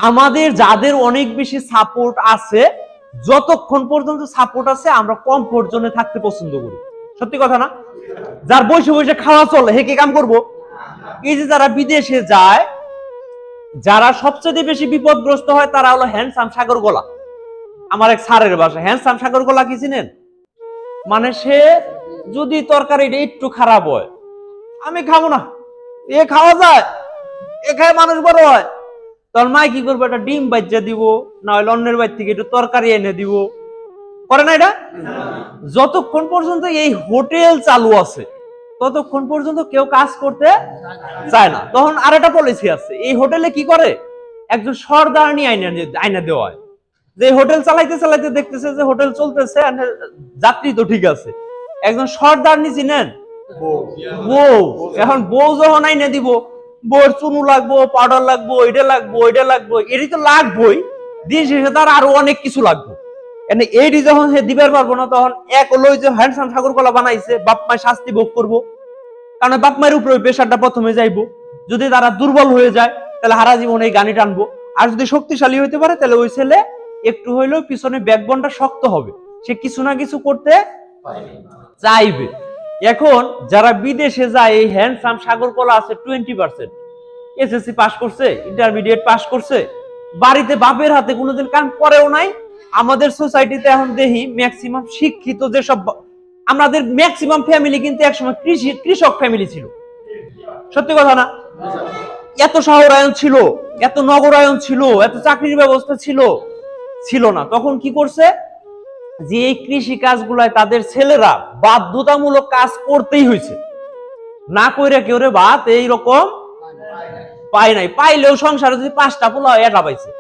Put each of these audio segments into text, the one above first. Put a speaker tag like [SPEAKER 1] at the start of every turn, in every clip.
[SPEAKER 1] আমাদের যাদের অনেক বেশি সাপোর্ট আছে, যতক্ষণ পর্যন্ত সাপোর্ট আছে আমরা কমফোর্ট জোনে থাকতে পছন্দ করি। সত্যি কথা না? যার বসে বসে খাওয়া চলে হে কি কাম করবো? এই যে যারা বিদেশে যায়, যারা সবচেয়ে বেশি বিপদগ্রস্ত হয় তারা হলো হ্যান্ডসাম সাগর গলা। আমার এক স্যারের বাসা হ্যান্ডসাম সাগর গলা, কি চিনেন? মানে সে যদি তরকারিটা একটু খারাপ হয়, আমি খাবো না, এ খাওয়া যায়, এ খায় মানুষ বড় হয়। তোর মাই কি করবো, একটা ডিম বাজ্যা দিব, না হলে অন্যের বাড়ি থেকে একটু তরকারি এনে দিব, করে না এটা? যতক্ষণ পর্যন্ত এই হোটেল চালু আছে ততক্ষণ পর্যন্ত কেউ কাজ করতে চায় না। তখন আর একটা পলিসি আছে, এই হোটেলে কি করে, একজন সর্দারনি আইনা দেওয়া হয়, যে হোটেল চালাইতে চালাইতে দেখতেছে যে হোটেল চলতেছে, যাত্রী তো ঠিক আছে, একজন সর্দারনি চিনেন? বউ। এখন বউ যখন আইনা দিব, বউর চুনু লাগবো, পাউডার লাগবো, এটা লাগবো, ওইটা লাগবো, এটি তো লাগবোই, দিন শেষে তার আরো অনেক কিছু লাগবে। এইটি যখন সে দিবার পারবো না, তখন এক হলো যে হ্যান্ডসাম সাগর কলা বানাইছে, বাপ মায়ের শাস্তি ভোগ করবো, কারণ বাপ মায়ের উপরে প্রেশারটা প্রথমে যাইবো। যদি তারা দুর্বল হয়ে যায় তাহলে হারা জীবনে এই গানি টানবো, আর যদি শক্তিশালী হইতে পারে তাহলে ওই ছেলে একটু হইলেও পিছনে ব্যাকবোনটা শক্ত হবে, সে কিছু না কিছু করতে চাইবে। এখন যারা বিদেশে যায়, এই হ্যান্ডসাম সাগর কলা আছে 20%, এসএসসি পাস করছে, ইন্টারমিডিয়েট পাস করছে, বাড়িতে বাপের হাতে কোনোদিন কাম করেও নাই। আমাদের সোসাইটিতে এখন দেখি ম্যাক্সিমাম শিক্ষিত যেসব, আমাদের ম্যাক্সিমাম ফ্যামিলি কিন্তু একসময় কৃষক ফ্যামিলি ছিল। সত্যি কথা না? এত শহরায়ন ছিল, এত নগরায়ন ছিল, এত চাকরির ব্যবস্থা ছিল না। তখন কি করছে, যে এই কৃষি কাজগুলায় তাদের ছেলেরা বাধ্যতামূলক কাজ করতেই হয়েছে, না কইরা কেউ রে ভাত এইরকম পায় নাই। পাইলেও সংসারে যদি 5টা পোলা এটা পাইছে,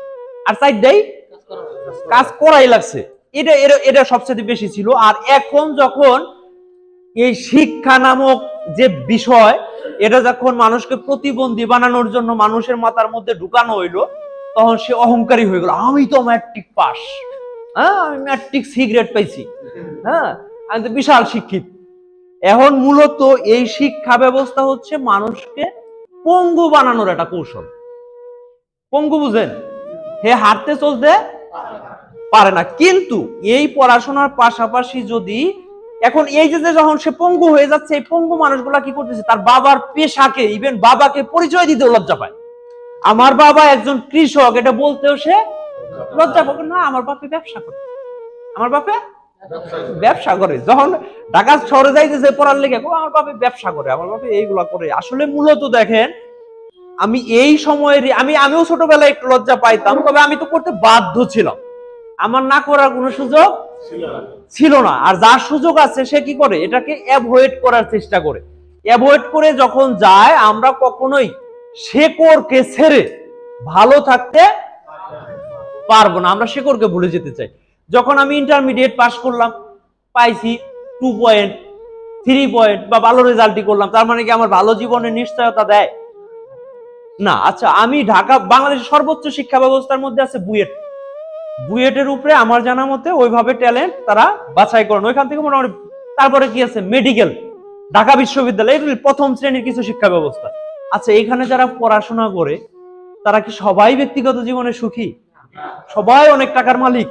[SPEAKER 1] আর 4টাই কাজ করাই লাগছে। এটা সবচেয়ে বেশি ছিল। আর এখন যখন এই শিক্ষা নামক যে বিষয়, এটা যখন মানুষকে প্রতিবন্ধী বানানোর জন্য মানুষের মাথার মধ্যে ঢুকানো হইলো, তখন সে অহংকারী হয়ে গেল, আমি তো ম্যাট্রিক পাস, হ্যাঁ আমি ম্যাট্রিক সিগারেট পাইছি, হ্যাঁ আমি তো বিশাল শিক্ষিত। এখন মূলত এই শিক্ষা ব্যবস্থা হচ্ছে মানুষকে পঙ্গু বানানোর একটা কৌশল। পঙ্গু বুঝেন? হে হাঁটতে চলতে পারে না। কিন্তু এই পড়াশোনার পাশাপাশি যদি এখন এই যে যখন সে পঙ্গু হয়ে যাচ্ছে, এই পঙ্গু মানুষগুলা কি করতেছে, তার বাবার পেশাকে, ইভেন বাবাকে পরিচয় দিতে লজ্জা পায়। আমার বাবা একজন কৃষক, এটা বলতেও সে লজ্জা পাবে না। আমার বাপে ব্যবসা করে, আমার বাপে ব্যবসা করে। যখন ঢাকা শহরে যাইতেছে পড়ার লেগে, আমার বাপে ব্যবসা করে, আমার বাপে এইগুলা করে। আসলে মূলত দেখেন, আমি এই সময়ের আমিও ছোটবেলায় একটু লজ্জা পাইতাম, তবে আমি তো করতে বাধ্য ছিলাম, আমার না করার কোনো সুযোগ ছিল না। আর যার সুযোগ আছে সে কি করে, এটাকে অ্যাভয়েড করার চেষ্টা করে। অ্যাভয়েড করে যখন যায়, আমরা কখনোই শেকড়কে ছেড়ে ভালো থাকতে পারবো না, আমরা শেকড়কে ভুলে যেতে চাই। যখন আমি ইন্টারমিডিয়েট পাস করলাম, পাইছি 2 পয়েন্ট 3 পয়েন্ট বা ভালো রেজাল্টই করলাম, তার মানে কি আমার ভালো জীবনের নিশ্চয়তা দেয় না। আচ্ছা, আমি ঢাকা বাংলাদেশের সর্বোচ্চ শিক্ষা ব্যবস্থার মধ্যে আছে বুয়েটের উপরে আমার জানা মতে ওইভাবে ট্যালেন্ট তারা বাছাই করেন, ওইখান থেকে মোটামুটি। তারপরে কি আছে, মেডিকেল, ঢাকা বিশ্ববিদ্যালয়, এগুলি প্রথম শ্রেণীর কিছু শিক্ষা ব্যবস্থা। আচ্ছা, এখানে যারা পড়াশোনা করে তারা কি সবাই ব্যক্তিগত জীবনে সুখী? সবাই অনেক টাকার মালিক,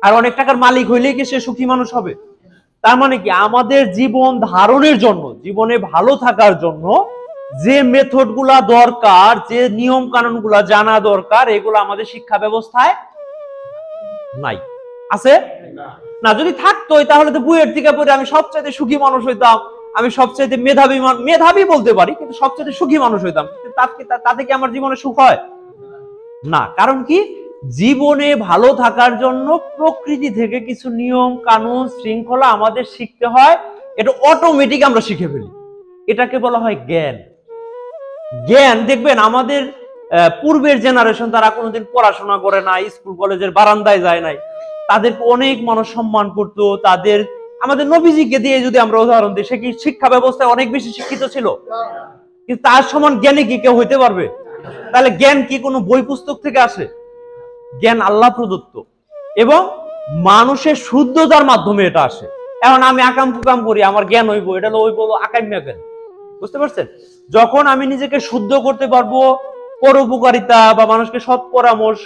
[SPEAKER 1] আর অনেক টাকার মালিক হইলেই কি সে সুখী মানুষ হবে? তার মানে কি, আমাদের জীবন ধারণের জন্য, জীবনে ভালো থাকার জন্য যে মেথড গুলা দরকার, যে নিয়ম কানুন গুলা জানা দরকার, এগুলো আমাদের শিক্ষা ব্যবস্থায় নাই। আছে না? যদি থাকতো তাহলে তো বুয়েট থেকে পড়ে আমি সবচাইতে সুখী মানুষ হইতাম, আমি সবচাইতে মেধাবী বলতে পারি, কিন্তু সবচাইতে সুখী মানুষ হইতাম। তাতে কি আমার জীবনে সুখ হয় না? কারণ কি, জীবনে ভালো থাকার জন্য প্রকৃতি থেকে কিছু নিয়ম কানুন শৃঙ্খলা আমাদের শিখতে হয়। এটা অটোমেটিক আমরা শিখে ফেলি, এটাকে বলা হয় জ্ঞান। জ্ঞান দেখবেন আমাদের পূর্বের জেনারেশন, তারা কোনোদিন পড়াশোনা করে না, স্কুল কলেজের বারান্দায় যায় নাই, তাদেরকে অনেক মানুষ সম্মান করতো। আমাদের নবীজিকে দিয়ে যদি আমরা উদাহরণ দিই, সে কি শিক্ষা ব্যবস্থায় অনেক বেশি শিক্ষিত ছিল? কিন্তু তার সমান জ্ঞানী কি কেউ হইতে পারবে? তাহলে জ্ঞান কি কোনো বই পুস্তক থেকে আসে? জ্ঞান আল্লাহ প্রদত্ত, এবং মানুষের শুদ্ধতার মাধ্যমে এটা আসে। এখন আমি আকাম কুকাম করি, আমার জ্ঞান হইব, এটা হইব আকাম্যা জ্ঞান। বুঝতে পারছেন? যখন আমি নিজেকে শুদ্ধ করতে পারবো, পরোপকারিতা বা মানুষকে সৎ পরামর্শ,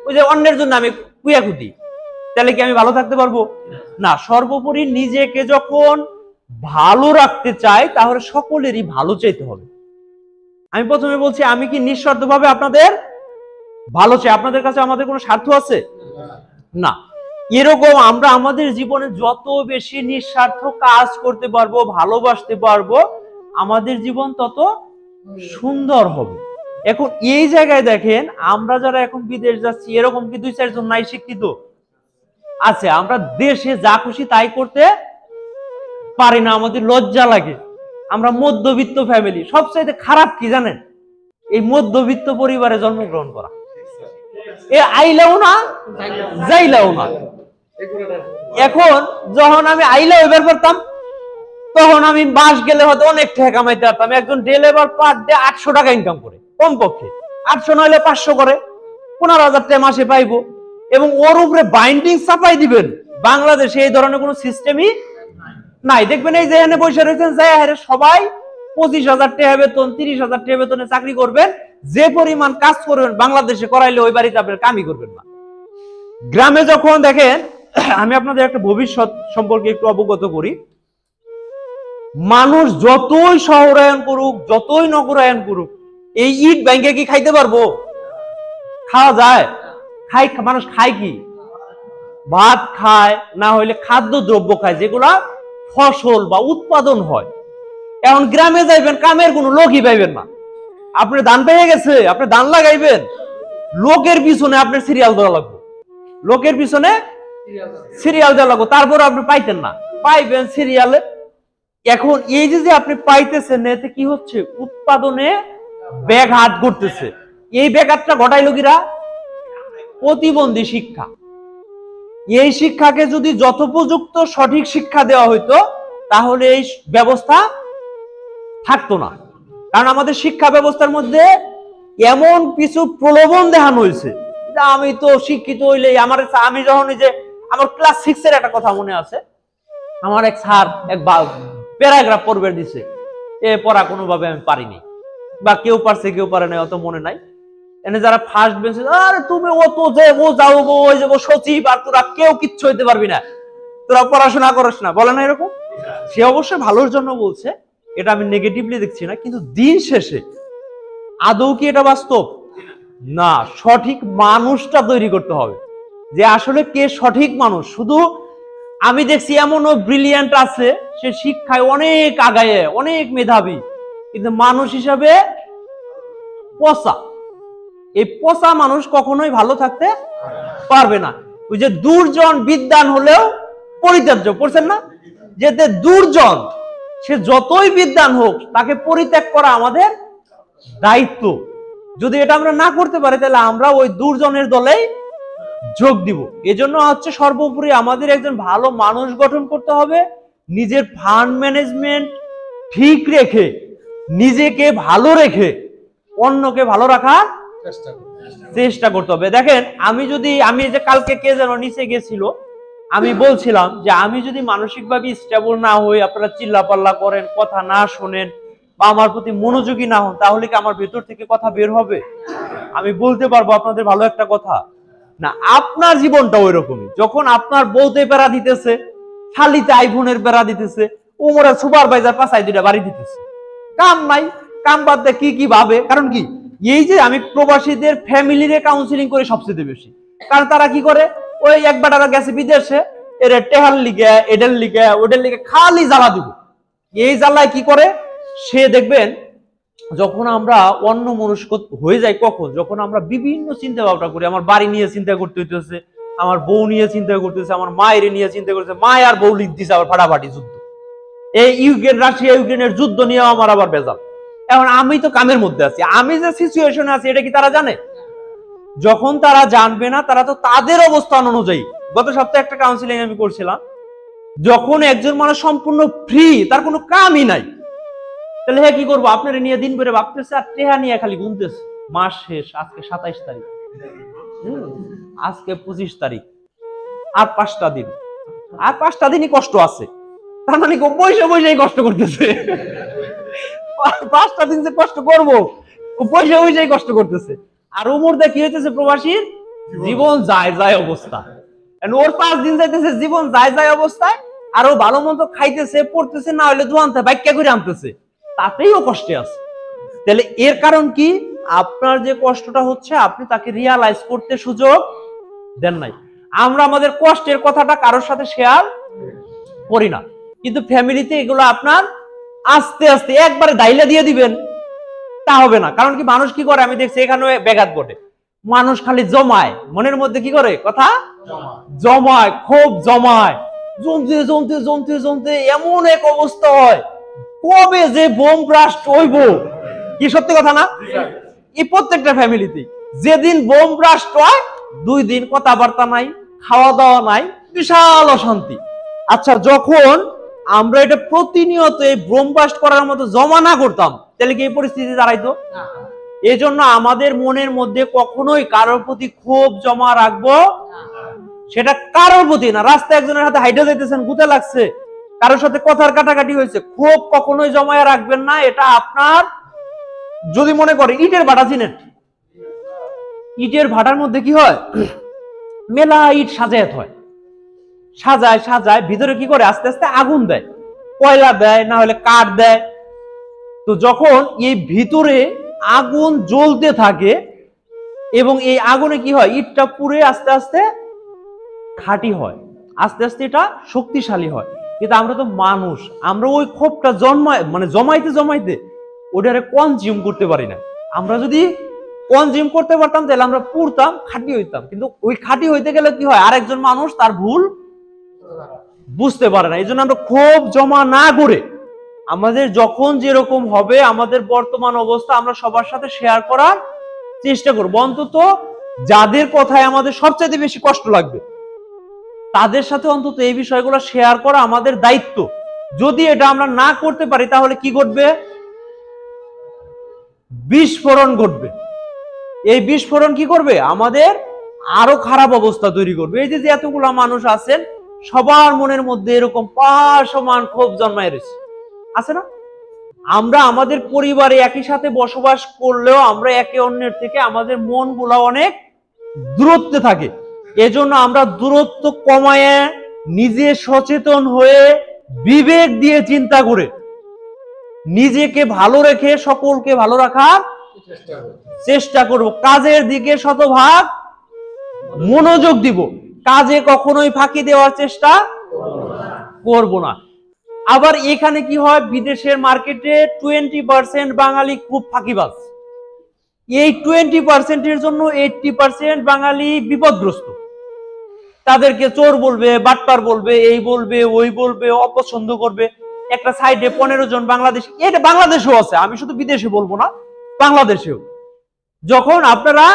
[SPEAKER 1] ওই যে অন্যের জন্য আমি কুয়াকুতি, তাহলে কি আমি ভালো থাকতে পারবো না? সর্বোপরি নিজেকে যখন ভালো রাখতে চাই তাহলে সকলেরই ভালো চাইতে হবে। আমি প্রথমে বলছি, আমি কি নিঃস্বার্থভাবে আপনাদের ভালো চাই? আপনাদের কাছে আমাদের কোনো স্বার্থ আছে না। এরকম আমরা আমাদের জীবনে যত বেশি নিঃস্বার্থ কাজ করতে পারবো, ভালোবাসতে পারবো, আমাদের জীবন তত সুন্দর হবে। এখন এই জায়গায় দেখেন, আমরা যারা এখন বিদেশ যাচ্ছি, এরকম কি 2-4 জন নাই শিক্ষিত আছে? আমরা দেশে যা খুশি তাই করতে পারি না, আমাদের লজ্জা লাগে। আমরা মধ্যবিত্ত ফ্যামিলি। সবচেয়ে খারাপ কি জানেন? এই মধ্যবিত্ত পরিবারে জন্মগ্রহণ করা। এ আইলাও না যাইলাও না। এখন যখন আমি আইলাও এবার পারতাম, তখন আমি মাস গেলে হয়তো অনেক টাকা কামাইতে পারতাম। একজন ডেলিভার পার ডে 800 টাকা ইনকাম করে, কমপক্ষে 800 নইলে 500 করে, 15,000 টাকা মাসে পাইবো। এবং ওর উপরে বাইন্ডিং চাপাই দিবেন। বাংলাদেশে এই ধরনের কোনো সিস্টেমই নাই। দেখবেন এই যে এখানে বসে রয়েছেন, সবাই 25,000 টাকা বেতন, 30,000 টাকা বেতনে চাকরি করবেন। যে পরিমাণ কাজ করবেন বাংলাদেশে করাইলে ওই বাড়িতে আপনার কামই করবেন না। গ্রামে যখন দেখেন, আমি আপনাদের একটা ভবিষ্যৎ সম্পর্কে একটু অবগত করি। মানুষ যতই শহরায়ন করুক, যতই নগরায়ন করুক, এই ইট ব্যাংকে কি খাইতে পারবো? খাওয়া যায়? মানুষ খায় কি? ভাত খায়, না হইলে খাদ্য দ্রব্য খায়, যেগুলা ফসল বা উৎপাদন হয়। এখন গ্রামে যাইবেন, কামের কোনো লোকই পাইবেন না। আপনি ধান পেয়ে গেছে, আপনি ধান লাগাইবেন, লোকের পিছনে আপনার সিরিয়াল দেওয়া লাগবে, লোকের পিছনে সিরিয়াল দেওয়া লাগবে, তারপর আপনি পাইতেন না, পাইবেন সিরিয়ালে। এখন এই যে আপনি পাইতেছেন, এতে কি হচ্ছে? উৎপাদনে ব্যাঘাত ঘটতেছে। এই ব্যাঘাতটা ঘটাইল কিরা? প্রতিবন্ধী শিক্ষা। এই শিক্ষাকে যদি যথোপযুক্ত সঠিক শিক্ষা দেওয়া হইতো, তাহলে এই ব্যবস্থা থাকতো না। কারণ আমাদের শিক্ষা ব্যবস্থার মধ্যে এমন কিছু প্রলোভন দেখানো হয়েছে, আমি তো শিক্ষিত হইলে আমি যখন যে আমার ক্লাস 6 এর একটা কথা মনে আছে, আমার এক স্যার এক প্যারাগ্রাফ পড়বে দিছে, এ পড়া কোনোভাবে আমি পারিনি, বা কেউ পারছে কেউ পারে নাই, অত মনে নাই। এনে যারা ফার্স্ট বেঞ্চে, আরে তুমি ও যাও ওই যাবো সচিব, আর তোরা কেউ কিচ্ছু হইতে পারবি না, তোরা পড়াশোনা করিস না, বলে না এরকম? সে অবশ্যই ভালোর জন্য বলছে, এটা আমি নেগেটিভলি দেখছি না, কিন্তু দিন শেষে আদৌ কি এটা বাস্তব না? সঠিক মানুষটা তৈরি করতে হবে, যে আসলে কে সঠিক মানুষ। শুধু আমি দেখছি এমনও ব্রিলিয়ান্ট আছে, সে শিক্ষায় অনেক আগায়, অনেক মেধাবী, কিন্তু মানুষ হিসাবে পচা। এই পচা মানুষ কখনোই ভালো থাকতে পারবে না। ওই যে দুর্জন বিদ্বান হলেও পরিত্যাজ্য, পড়ছেন না? যে দুর্জন, সে যতই বিদ্বান হোক, তাকে পরিত্যাগ করা আমাদের দায়িত্ব। যদি এটা আমরা না করতে পারি, তাহলে আমরা ওই দুর্জনের দলেই যোগ দিব। এজন্য হচ্ছে সর্বোপরি আমাদের একজন ভালো মানুষ গঠন করতে হবে, নিজের ফান্ড ম্যানেজমেন্ট ঠিক রেখে, নিজেকে ভালো রেখে অন্যকে ভালো রাখার চেষ্টা করতে হবে। দেখেন, আমি যে কালকে কে যেন নিচে গেছিল, আমি বলছিলাম যে আমি যদি মানসিকভাবে স্টেবল না হই, আপনারা চিল্লাপাল্লা করেন, কথা না শোনেন, বা আমার প্রতি মনোযোগী না হন, তাহলে কি আমার ভেতর থেকে কথা বের হবে? আমি বলতে পারবো আপনাদের ভালো একটা কথা না? আপনার জীবনটা ওই রকমই। যখন আপনার বউতে বেড়া দিতেছে, শালিতে আইফোনের বেড়া দিতেছে, ওমরা সুপারভাইজার পাশায় 2টা বাড়ি দিতেছে, কাম নাই, কাম বাদ দিয়ে কি ভাবে? কারণ কি, এই যে আমি প্রবাসীদের ফ্যামিলিরে কাউন্সিলিং করি সবচেয়ে বেশি, কারণ তারা কি করে, ওই একবার গেছে বিদেশে, এর টেহার লিগে, এডের লিগে, ওডের লিগে খালি জ্বালা দিব। এই জ্বালায় কি করে সে, দেখবেন যখন আমরা অন্য মনস্ক হয়ে যাই, কখন? যখন আমরা বিভিন্ন চিন্তা ভাবনা করি, আমার বাড়ি নিয়ে চিন্তা করতে হইতেছে, আমার বউ নিয়ে চিন্তা করতেছে, আমার মায়ের নিয়ে চিন্তা করতেছে, মায় আর বউ লিখ দিছে আবার ফাটাফাটি যুদ্ধ, এই রাশিয়া ইউক্রেনের যুদ্ধ নিয়ে আমার আবার বেজাল। এখন আমি তো কামের মধ্যে আছি, আমি যে সিচুয়েশনে আছি এটা কি তারা জানে? যখন তারা জানবে না, তারা তো তাদের অবস্থান অনুযায়ী। গত সপ্তাহে একটা কাউন্সিলিং আমি করছিলাম, যখন একজন মানুষ সম্পূর্ণ ফ্রি, তার কোনো কামই নাই, তাহলে হ্যাঁ কি করবো? আপনারা নিয়ে দিন করে ভাবতেছে, আর টেহা নিয়ে খালি গুনতেছে। মাস শেষ, আজকে 27 তারিখ, আজকে 25 তারিখ, আর 5টা দিন, আর 5টা দিনই কষ্ট আছে। তার মানে বসে বসেই কষ্ট করতেছে। 5টা দিন যে কষ্ট করবো, পয়সা পয়সাই কষ্ট করতেছে। আর ওমর দেখি হইতেছে প্রবাসীর জীবন যায় যায় অবস্থা, ওর 5 দিন যাইতেছে জীবন যায় যায় অবস্থায়, আর ও ভালো মতো খাইতেছে পড়তেছে, না হলে দোয়ানতে বাইক্যা করে আনতেছে, তাতেই ও কষ্টে আছে। তাহলে এর কারণ কি? আপনার যে কষ্টটা হচ্ছে আপনি তাকে রিয়ালাইজ করতে সুযোগ দেন নাই। আমরা আমাদের কষ্টের কথাটা কারোর সাথে শেয়ার করি না, কিন্তু ফ্যামিলিতে এগুলো আপনার আস্তে আস্তে একবারে দাইলা দিয়ে দিবেন তা হবে না। কারণ কি মানুষ কি করে, আমি দেখছি এখানে ব্যাঘাত ঘটে, মানুষ খালি জমায়, মনের মধ্যে কি করে কথা জমায়, খুব জমায়, জমতে জমতে জমতে জমতে এমন এক অবস্থা হয় কবে যে বোম ব্লাস্ট হইব। কি সত্যি কথা না? এই প্রত্যেকটা ফ্যামিলিতে যেদিন বোম ব্লাস্ট হয় 2 দিন কথাবার্তা নাই, খাওয়া দাওয়া নাই, বিশাল অশান্তি। আচ্ছা, যখন আমরা এটা প্রতিনিয়ত এই বোম ব্লাস্ট করার মতো জমা না করতাম তাহলে কি এই পরিস্থিতি দাঁড়াইতো? এই জন্য আমাদের মনের মধ্যে কখনোই কারোর প্রতি ক্ষোভ জমা রাখবো, সেটা কারোর প্রতি না। রাস্তায় একজনের হাতে হাইডা যাইতেছেন, গুতে লাগছে, কারোর সাথে কথার কাটাকাটি হয়েছে, ক্ষোভ কখনোই জমায় রাখবেন না। এটা আপনার, যদি মনে করে ইটের ভাটা চিনেন, ইটের ভাটার মধ্যে কি হয়, মেলা ইট সাজায় হয়, সাজায় সাজায় ভিতরে কি করে আস্তে আস্তে আগুন দেয়, কয়লা দেয়, না হলে কাঠ দেয়। তো যখন এই ভিতরে আগুন জ্বলতে থাকে এবং এই আগুনে কি হয়, ইটটা পুড়ে আস্তে আস্তে খাঁটি হয়, আস্তে আস্তে এটা শক্তিশালী হয়। কিন্তু আমরা তো মানুষ, আমরা ওই ক্ষোভটা জমাইতে জমাইতে ওটারে কনজিউম করতে পারি না। আমরা যদি কনজিউম করতে পারতাম তাহলে আমরা পুড়তাম, খাঁটি হইতাম। কিন্তু ওই খাঁটি হইতে গেলে কি হয়, আরেকজন মানুষ তার ভুল বুঝতে পারে না। এই জন্য আমরা ক্ষোভ জমা না করে আমাদের যখন যেরকম হবে আমাদের বর্তমান অবস্থা আমরা সবার সাথে শেয়ার করার চেষ্টা করব। অন্তত যাদের কথায় আমাদের সবচেয়ে বেশি কষ্ট লাগবে তাদের সাথে অন্তত এই বিষয়গুলো শেয়ার করা আমাদের দায়িত্ব। যদি এটা আমরা না করতে পারি তাহলে কি ঘটবে? বিস্ফোরণ ঘটবে। এই বিস্ফোরণ কি করবে? আমাদের আরো খারাপ অবস্থা তৈরি করবে। এই যে এতগুলা মানুষ আছেন, সবার মনের মধ্যে এরকম সমান ক্ষোভ জন্মায় রয়েছে, আছে না? আমরা আমাদের পরিবারে একই সাথে বসবাস করলেও আমরা একে অন্যের থেকে আমাদের মনগুলা অনেক দূরত্বে থাকে। এজন্য আমরা দূরত্ব কমায় নিজে সচেতন হয়ে বিবেক দিয়ে চিন্তা করে নিজেকে ভালো রেখে সকলকে ভালো রাখার চেষ্টা করব। কাজের দিকে শতভাগ মনোযোগ দিব, কাজে কখনোই ফাঁকি দেওয়ার চেষ্টা করব না। আবার এখানে কি হয়, বিদেশের মার্কেটে 20% বাঙালি খুব ফাঁকিবাজ। এই 20%-এর জন্য 80% বাঙালি বিপদগ্রস্ত। তাদেরকে চোর বলবে, বাটপার বলবে, এই বলবে, ওই বলবে, অপছন্দ করবে। একটা সাইডে 15 জন বাংলাদেশ, এটা বাংলাদেশেও আছে, আমি শুধু বিদেশে বলবো না, বাংলাদেশেও। যখন আপনারা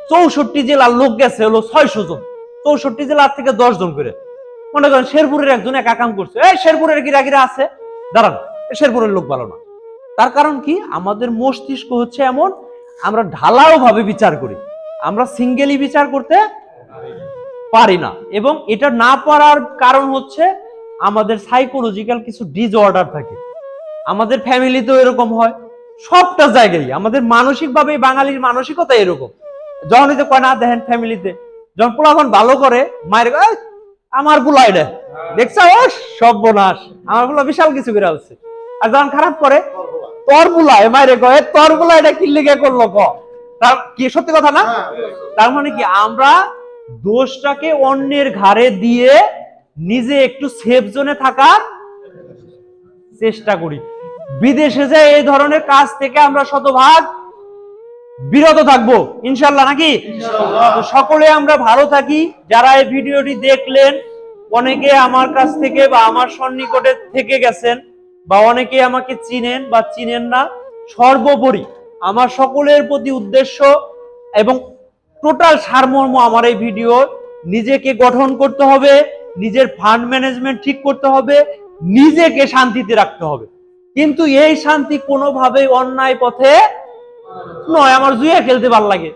[SPEAKER 1] 64 জেলার লোক গেছে হলো 600 জন, 64 জেলার থেকে 10 জন করে, মনে করেন শেরপুরের একজন একা কাম করছে, এই শেরপুরের গিরা আছে, দাঁড়ান, শেরপুরের লোক ভালো না। তার কারণ কি? আমাদের মস্তিষ্ক হচ্ছে এমন, আমরা ঢালাও ভাবে বিচার করি, আমরা সিঙ্গেলি বিচার করতে পারি না। এবং এটা না পারার কারণ হচ্ছে আমাদের সাইকোলজিক্যাল কিছু ডিসঅর্ডার থাকে। আমাদের ফ্যামিলিতেও এরকম হয়, সবটা জায়গায় আমাদের মানসিকভাবে বাঙালির মানসিকতা এরকম। যখন এই যে কয় না দেখেন ফ্যামিলিতে, যখন পোলাখন ভালো করে মায়ের আমার পোলা এটা দেখছ সর্বনাশ, আমার পোলা বিশাল কিছু করে আসছে। আর যখন খারাপ করে তোর পোলা মায়ের কয় তোর পোলা এটা কি লেগে করলো, তার কি সত্যি কথা না? তার মানে কি আমরা দোষটাকে অন্যের ঘাড়ে দিয়ে নিজে একটু সেফ জোনে থাকার চেষ্টা করি। বিদেশে যে এই ধরনের কাজ থেকে আমরা শতভাগ বিরত থাকবো ইনশাল্লাহ, নাকি? সকলে আমরা ভালো থাকি। যারা এই ভিডিওটি দেখলেন, অনেকে আমার কাছ থেকে বা আমার সন্নিকটে থেকে গেছেন, বা অনেকে আমাকে চিনেন বা চিনেন না, সর্বোপরি আমার সকলের প্রতি উদ্দেশ্য এবং টোটাল সারমর্ম আমার এই ভিডিও, নিজেকে গঠন করতে হবে, নিজের ফান্ড ম্যানেজমেন্ট ঠিক করতে হবে, নিজেকে শান্তিতে রাখতে হবে। কিন্তু এই শান্তি কোনোভাবেই অন্যায় পথে নয়। আমার জুয়া খেলতে ভাল লাগে,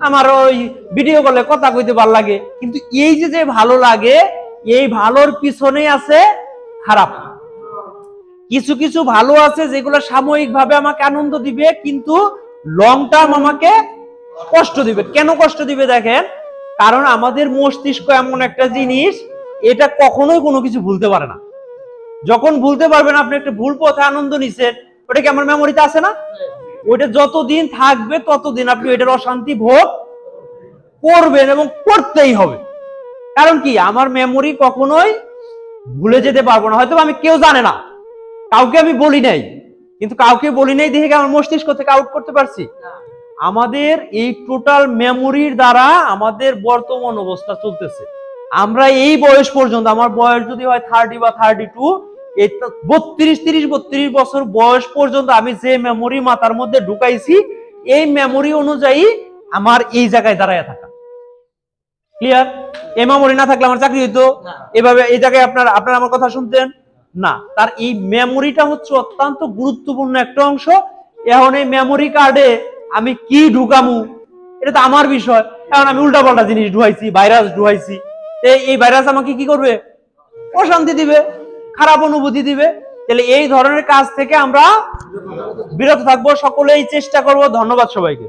[SPEAKER 1] আমার ওই ভিডিও কলে কথা কইতে ভাল লাগে, কিন্তু এই যে ভালো লাগে, এই ভালোর পিছনেই আছে খারাপ। কিছু কিছু ভালো আছে যেগুলো সাময়িকভাবে আমাকে আনন্দ দিবে, কিন্তু লং টার্ম আমাকে কষ্ট দিবে। কেন কষ্ট দিবে দেখেন, কারণ আমাদের মস্তিষ্ক এমন একটা জিনিস, এটা কখনোই কোনো কিছু ভুলতে পারে না। যখন ভুলতে পারবেন আপনি একটা ভুল পথে আনন্দ নিছেন, ওটা কি আমার মেমোরিতে আছে না? ওইটা যতদিন থাকবে ততদিন আপনি ওইটার অশান্তি ভোগ করবেন এবং করতেই হবে। কারণ কি, আমার মেমোরি কখনোই ভুলে যেতে পারবো না। হয়তো আমি কেউ জানে না, কাউকে আমি বলি নাই, কিন্তু কাউকে বলি নাই দেখে আমার মস্তিষ্ক থেকে আউট করতে পারছি। আমাদের এই টোটাল মেমোরির দ্বারা আমাদের বর্তমান অবস্থা চলতেছে। আমরা এই বয়স পর্যন্ত, আমার বয়স যদি হয় 30 বা 32, এই 32 বছর বয়স পর্যন্ত আমি যে মেমোরি মাথার মধ্যে ঢুকাইছি, এই মেমোরি অনুযায়ী আমার এই জায়গায় দাঁড়ায় থাকা। ক্লিয়ার? এই মেমোরি না থাকলে আমার চাকরি হইতো? এভাবে এই জায়গায় আপনারা আমার কথা শুনতেন না। তার এই মেমোরিটা হচ্ছে অত্যন্ত গুরুত্বপূর্ণ একটা অংশ। এখন এই মেমোরি কার্ডে আমি কি ঢুকামু, এটা তো আমার বিষয়। এখন আমি উল্টাপাল্টা জিনিস ঢুকাইছি, ভাইরাস ঢুকাইছি, এই ভাইরাস আমাকে কি করবে? অশান্তি দিবে, খারাপ অনুভূতি দিবে। তাহলে এই ধরনের কাজ থেকে আমরা বিরত থাকবো, সকলেই চেষ্টা করব। ধন্যবাদ সবাইকে।